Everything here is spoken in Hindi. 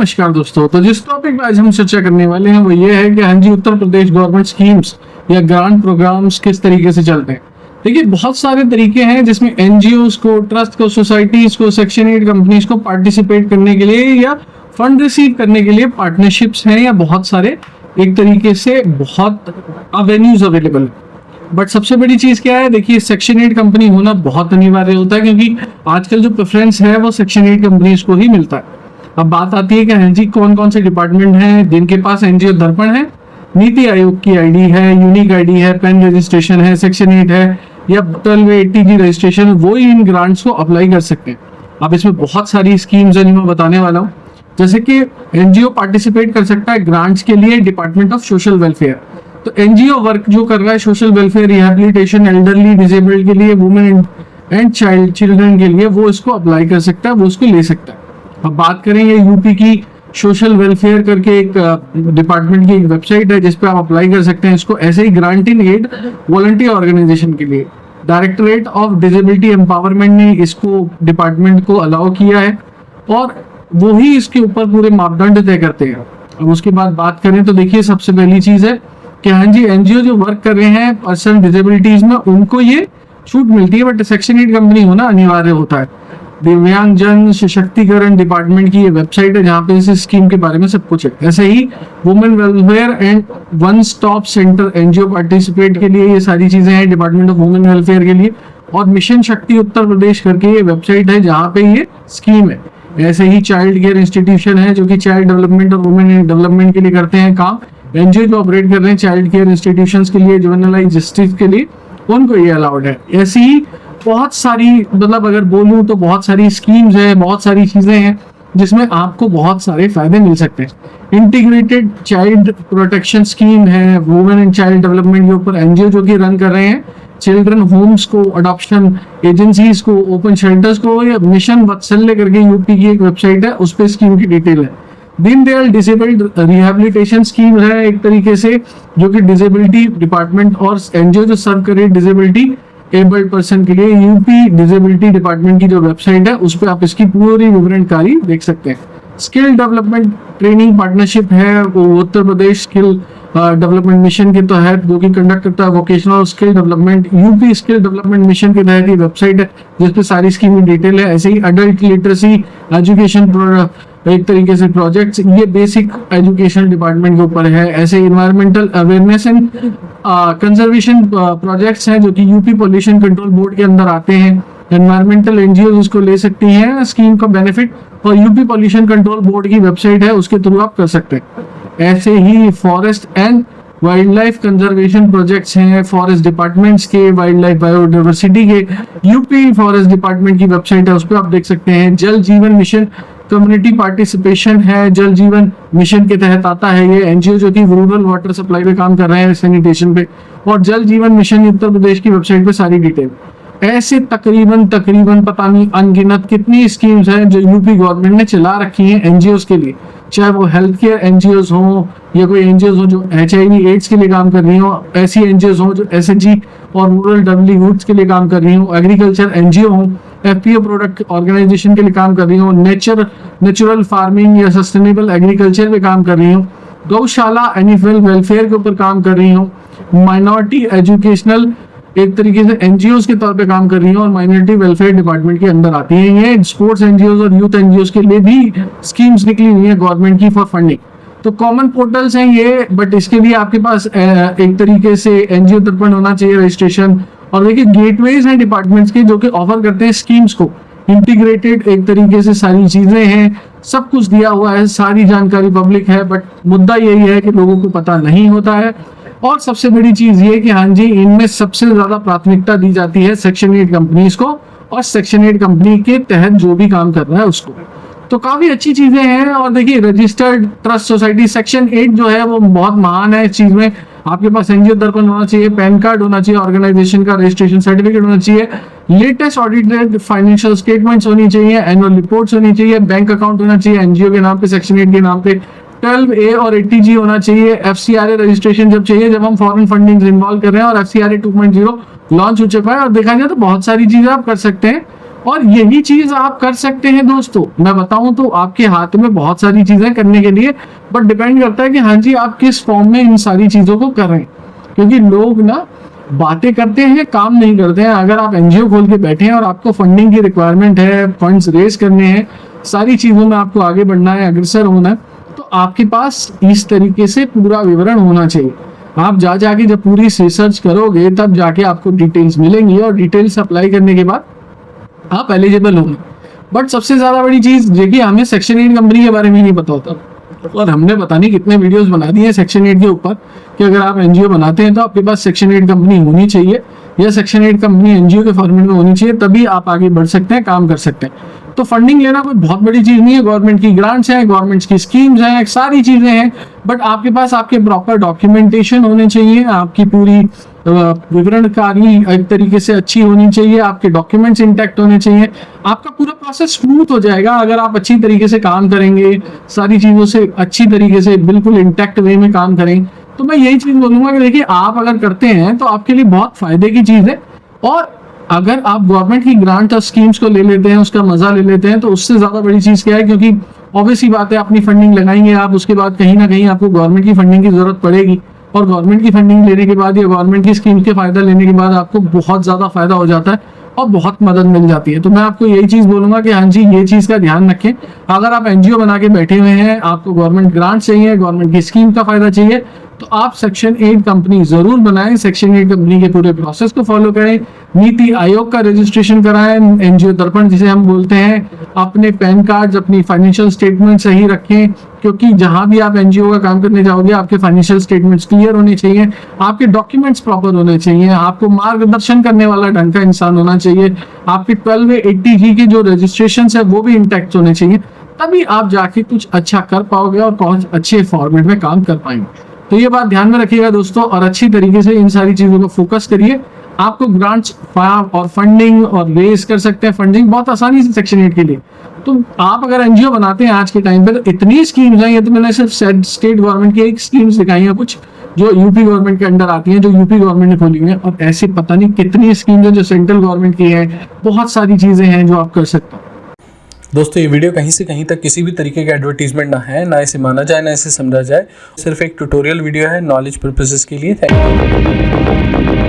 नमस्कार दोस्तों। तो जिस टॉपिक पे आज हम चर्चा करने वाले हैं वो ये है कि हाँ जी, उत्तर प्रदेश गवर्नमेंट स्कीम्स या ग्रांट प्रोग्राम्स किस तरीके से चलते हैं। देखिए, बहुत सारे तरीके हैं जिसमें एनजीओज को, ट्रस्ट को, सोसाइटीज को, सेक्शन 8 कंपनीज को पार्टिसिपेट करने के लिए या फंड रिसीव करने के लिए पार्टनरशिप्स हैं या बहुत सारे एक तरीके से बहुत अवेन्यूज अवेलेबल है। बट सबसे बड़ी चीज क्या है, देखिए सेक्शन 8 कंपनी होना बहुत अनिवार्य होता है क्योंकि आजकल जो प्रेफरेंस है वो सेक्शन 8 कंपनीज को ही मिलता है। अब बात आती है कि हाँ जी, कौन कौन से डिपार्टमेंट हैं जिनके पास एनजीओ दर्पण है, नीति आयोग की आईडी है, यूनिक आईडी है, पेन रजिस्ट्रेशन है, सेक्शन 8 है या 1280G रजिस्ट्रेशन, वो ही इन ग्रांट्स को अप्लाई कर सकते हैं। अब इसमें बहुत सारी स्कीम्स है जो मैं बताने वाला हूँ। जैसे कि एनजीओ पार्टिसिपेट कर सकता है ग्रांट्स के लिए डिपार्टमेंट ऑफ सोशल वेलफेयर। तो एनजीओ वर्क जो कर रहा है social welfare, rehabilitation, elderly, disabled के लिए, वुमेन एंड चाइल्ड चिल्ड्रन के लिए, वो इसको अप्लाई कर सकता है, वो उसको ले सकता है। अब बात करेंगे यूपी की सोशल वेलफेयर करके एक डिपार्टमेंट की एक वेबसाइट है जिस पे आप अप्लाई कर सकते हैं इसको। ऐसे ही grant in aid volunteer organisation के लिए डायरेक्टरेट ऑफ डिसेबिलिटी एम्पावरमेंट ने इसको डिपार्टमेंट को अलाउ किया है और वो ही इसके ऊपर पूरे मापदंड तय करते हैं। अब उसके बाद बात करें तो देखिए, सबसे पहली चीज है कि हाँ जी, एनजीओ जो वर्क कर रहे हैं पर्सन डिसेबिलिटीज में उनको ये छूट मिलती है, बट सेक्शन 8 कंपनी होना अनिवार्य होता है। दिव्यांग जन सशक्तिकरण डिपार्टमेंट की ये वेबसाइट है जहाँ पे इस स्कीम के बारे में सब कुछ है। ऐसे ही women welfare and one stop centre NGO participate के लिए ये सारी चीजें हैं डिपार्टमेंट ऑफ वुमेन वेलफेयर के लिए। और मिशन शक्ति उत्तर प्रदेश करके ये वेबसाइट है जहाँ पे ये स्कीम है। ऐसे ही चाइल्ड केयर इंस्टीट्यूशन है जो कि चाइल्ड डेवलपमेंट और वुमेन डेवलपमेंट के लिए करते हैं काम। एनजीओ जो ऑपरेट कर रहे हैं चाइल्ड केयर इंस्टीट्यूशंस के लिए, जुवेनाइल जस्टिस के लिए, उनको ये अलाउड है। ऐसी ही बहुत सारी, मतलब अगर बोलूं तो बहुत सारी स्कीम्स है, बहुत सारी चीजें हैं जिसमें आपको बहुत सारे फायदे मिल सकते हैं। इंटीग्रेटेड चाइल्ड प्रोटेक्शन स्कीम है, वुमेन एंड चाइल्ड डेवलपमेंट के ऊपर एनजीओ जो कि रन कर रहे हैं। चिल्ड्रन होम्स को, अडॉप्शन एजेंसीज को, ओपन शेल्टर्स को, या मिशन वत्सल्य करके यूपी की एक वेबसाइट है, उस पर स्कीम की डिटेल है। दीनदयाल डिसेबल्ड रिहैबिलिटेशन स्कीम है एक तरीके से, जो कि डिसेबिलिटी डिपार्टमेंट और एनजीओ जो सर्व करे डिसेबिलिटी एबल्ड पर्सन के लिए, यूपी डिसेबिलिटी डिपार्टमेंट की जो वेबसाइट है उस पर आप इसकी पूरी विवरणकारी देख सकते हैं। स्किल डेवलपमेंट ट्रेनिंग पार्टनरशिप है, वो Uttar Pradesh skill development mission के तहत जो कि कंडक्ट करता है vocational skill development. UP skill development mission के तहत ये वेबसाइट है जिसपे सारी स्कीम की डिटेल है। ऐसे ही अडल्ट लिटरेसी एजुकेशन एक तरीके से प्रोजेक्ट्स, ये बेसिक एजुकेशन डिपार्टमेंट के ऊपर है। ऐसे environmental awareness and conservation projects हैं जो कि यूपी पॉल्यूशन कंट्रोल बोर्ड के अंदर आते हैं। एनवायरमेंटल एनजीओ उसको ले सकती हैं स्कीम का बेनिफिट, और यूपी पॉल्यूशन कंट्रोल बोर्ड की वेबसाइट है उसके थ्रू आप कर सकते हैं। ऐसे ही forest and wildlife conservation projects हैं फॉरेस्ट डिपार्टमेंट्स के, वाइल्ड लाइफ बायोडाइवर्सिटी के, यूपी फॉरेस्ट डिपार्टमेंट की वेबसाइट है उस पर आप देख सकते हैं। जल जीवन मिशन कम्युनिटी पार्टिसिपेशन है, जल जीवन मिशन के तहत आता है ये एनजीओ जो कि रूरल वाटर सप्लाई पे काम कर रहे हैं, सैनिटेशन पे। और जल जीवन मिशन उत्तर प्रदेश की वेबसाइट पे सारी डिटेल। ऐसे तकरीबन पता नहीं अनगिनत कितनी स्कीम्स हैं जो यूपी गवर्नमेंट ने चला रखी हैं एनजीओज के लिए, चाहे वो हेल्थ केयर एनजीओज हो या कोई एनजीओज हो जो HIV एड्स के लिए काम कर रही हो, ऐसी एनजीओज हो जो SHG और रूरल लाइवलीहुड्स के लिए काम कर रही हो, एग्रीकल्चर एनजीओ हो, FPO प्रोडक्ट ऑर्गेनाइजेशन के लिए काम कर रही हो, नेचुरल फार्मिंग या सस्टेनेबल एग्रीकल्चर पे काम कर रही हो, गौशाला एनिमल वेलफेयर के ऊपर काम कर रही हो, माइनॉरिटी एजुकेशनल एक तरीके से एनजीओज के तौर पे काम कर रही हो और माइनॉरिटी वेलफेयर डिपार्टमेंट के अंदर आती है। ये स्पोर्ट्स एनजीओज और यूथ एनजीओज के लिए भी स्कीम्स निकली हुई है गवर्नमेंट की फॉर फंडिंग। तो कॉमन पोर्टल्स हैं ये, बट इसके लिए आपके पास एक तरीके से एनजीओ दर्पण होना चाहिए, रजिस्ट्रेशन। और देखिए, गेटवेज हैं डिपार्टमेंट्स के जो कि ऑफर करते हैं स्कीम्स को, इंटीग्रेटेड एक तरीके से सारी चीजें हैं, सब कुछ दिया हुआ है, सारी जानकारी पब्लिक है, बट मुद्दा यही है कि लोगों को पता नहीं होता है। और सबसे बड़ी चीज ये कि हाँ जी, इनमें सबसे ज्यादा प्राथमिकता दी जाती है सेक्शन 8 कंपनीज को और सेक्शन 8 कंपनी के तहत जो भी काम कर रहा है उसको। तो काफी अच्छी चीजें हैं। और देखिए, रजिस्टर्ड ट्रस्ट सोसाइटी सेक्शन 8 जो है वो बहुत महान है इस चीज में। आपके पास एनजीओ दर्पण होना चाहिए, पैन कार्ड होना चाहिए, ऑर्गेनाइजेशन का रजिस्ट्रेशन सर्टिफिकेट होना चाहिए, लेटेस्ट ऑडिटेड फाइनेंशियल स्टेटमेंट्स होनी चाहिए, एनुअल रिपोर्ट्स होनी चाहिए, बैंक अकाउंट होना चाहिए एनजीओ के नाम पे, सेक्शन 8 के नाम पे, 12A और 80G होना चाहिए। FCRA रजिस्ट्रेशन जब चाहिए जब हम फॉरेन फंडिंग इन्वॉल्व कर रहे हैं, और FCRA 2.0 लॉन्च हो चुका है। और देखा जाए तो बहुत सारी चीजें आप कर सकते हैं और यही चीज आप कर सकते हैं दोस्तों। मैं बताऊं तो आपके हाथ में बहुत सारी चीजें करने के लिए, बट डिपेंड करता है कि हाँ जी आप किस फॉर्म में इन सारी चीजों को कर रहे हैं। क्योंकि लोग ना बातें करते हैं, काम नहीं करते हैं। अगर आप एनजीओ खोल के बैठे हैं और आपको फंडिंग की रिक्वायरमेंट है, फंड्स रेज करने हैं, सारी चीजों में आपको आगे बढ़ना है, अग्रसर होना है, तो आपके पास इस तरीके से पूरा विवरण होना चाहिए। आप जाके जब पूरी रिसर्च करोगे तब जाके आपको डिटेल्स मिलेंगी, और डिटेल्स अप्लाई करने के बाद आप एलिजिबल होंगे। बट सबसे ज्यादा बड़ी चीज देखिए, हमें सेक्शन 8 कंपनी के बारे में नहीं पता होता, और हमने पता नहीं कितने वीडियोस बना दिए हैं सेक्शन 8 के ऊपर कि अगर आप एनजीओ बनाते हैं तो आपके पास सेक्शन 8 कंपनी होनी चाहिए, या सेक्शन 8 कंपनी एनजीओ के फॉर्मेट में होनी चाहिए, तभी आप आगे बढ़ सकते हैं, काम कर सकते हैं। तो फंडिंग लेना कोई बहुत बड़ी चीज नहीं है। गवर्नमेंट की ग्रांट्स हैं, गवर्नमेंट की स्कीम्स हैं, सारी चीजें हैं, बट आपके पास आपके प्रॉपर डॉक्यूमेंटेशन होने चाहिए, आपकी पूरी विवरणकारी एक तरीके से अच्छी होनी चाहिए, आपके डॉक्यूमेंट्स इंटैक्ट होने चाहिए। आपका पूरा प्रोसेस स्मूथ हो जाएगा अगर आप अच्छी तरीके से काम करेंगे, सारी चीजों से अच्छी तरीके से बिल्कुल इंटैक्ट वे में काम करें। तो मैं यही चीज बोलूंगा कि देखिए, आप अगर करते हैं तो आपके लिए बहुत फायदे की चीज है। और अगर आप गवर्नमेंट की ग्रांट और स्कीम्स को ले लेते हैं, उसका मजा ले लेते हैं, तो उससे ज्यादा बड़ी चीज क्या है, क्योंकि ऑब्वियसली बात है, अपनी फंडिंग लगाएंगे आप, उसके बाद कहीं ना कहीं आपको गवर्नमेंट की फंडिंग की जरूरत पड़ेगी, और गवर्नमेंट की फंडिंग लेने के बाद या गवर्नमेंट की स्कीम के फायदा लेने के बाद आपको बहुत ज्यादा फायदा हो जाता है और बहुत मदद मिल जाती है। तो मैं आपको यही चीज बोलूंगा कि हाँ जी, ये चीज का ध्यान रखें। अगर आप एनजीओ बना के बैठे हुए हैं, आपको गवर्नमेंट ग्रांट चाहिए, गवर्नमेंट की स्कीम का फायदा चाहिए, तो आप सेक्शन 8 कंपनी जरूर बनाएं। सेक्शन 8 कंपनी के पूरे प्रोसेस को फॉलो करें, नीति आयोग का रजिस्ट्रेशन कराएं, एनजीओ दर्पण जिसे हम बोलते हैं, अपने पैन कार्ड, अपनी फाइनेंशियल स्टेटमेंट सही रखें, क्योंकि जहां भी आप एनजीओ का काम करने जाओगे आपके फाइनेंशियल स्टेटमेंट्स क्लियर होने चाहिए, आपके डॉक्यूमेंट्स प्रॉपर होने चाहिए, आपको मार्गदर्शन करने वाला ढंग का इंसान होना चाहिए, आपके 1280G के जो रजिस्ट्रेशन है वो भी इंटैक्ट होने चाहिए, तभी आप जाके कुछ अच्छा कर पाओगे और कुछ अच्छे फॉर्मेट में काम कर पाएंगे। तो ये बात ध्यान में रखिएगा दोस्तों, और अच्छी तरीके से इन सारी चीजों को फोकस करिए। आपको ग्रांट्स और फंडिंग और रेस कर सकते हैं, फंडिंग बहुत आसानी से सेक्शन 8 के लिए। तो आप अगर एनजीओ बनाते हैं आज के टाइम पे, तो इतनी स्कीम्स हैं, ये तो मैंने सिर्फ स्टेट गवर्नमेंट की एक स्कीम्स दिखाई हैं कुछ, जो यूपी गवर्नमेंट के अंडर आती हैं, जो यूपी गवर्नमेंट ने खोली हुई है, और ऐसी पता नहीं कितनी स्कीम्स हैं जो सेंट्रल गवर्नमेंट की है। बहुत सारी चीजें हैं जो आप कर सकते हैं। दोस्तों, ये वीडियो कहीं से कहीं तक किसी भी तरीके का एडवर्टीजमेंट ना है, ना इसे माना जाए, ना इसे समझा जाए, सिर्फ एक ट्यूटोरियल वीडियो है नॉलेज पर्पसेस के लिए। Thank you.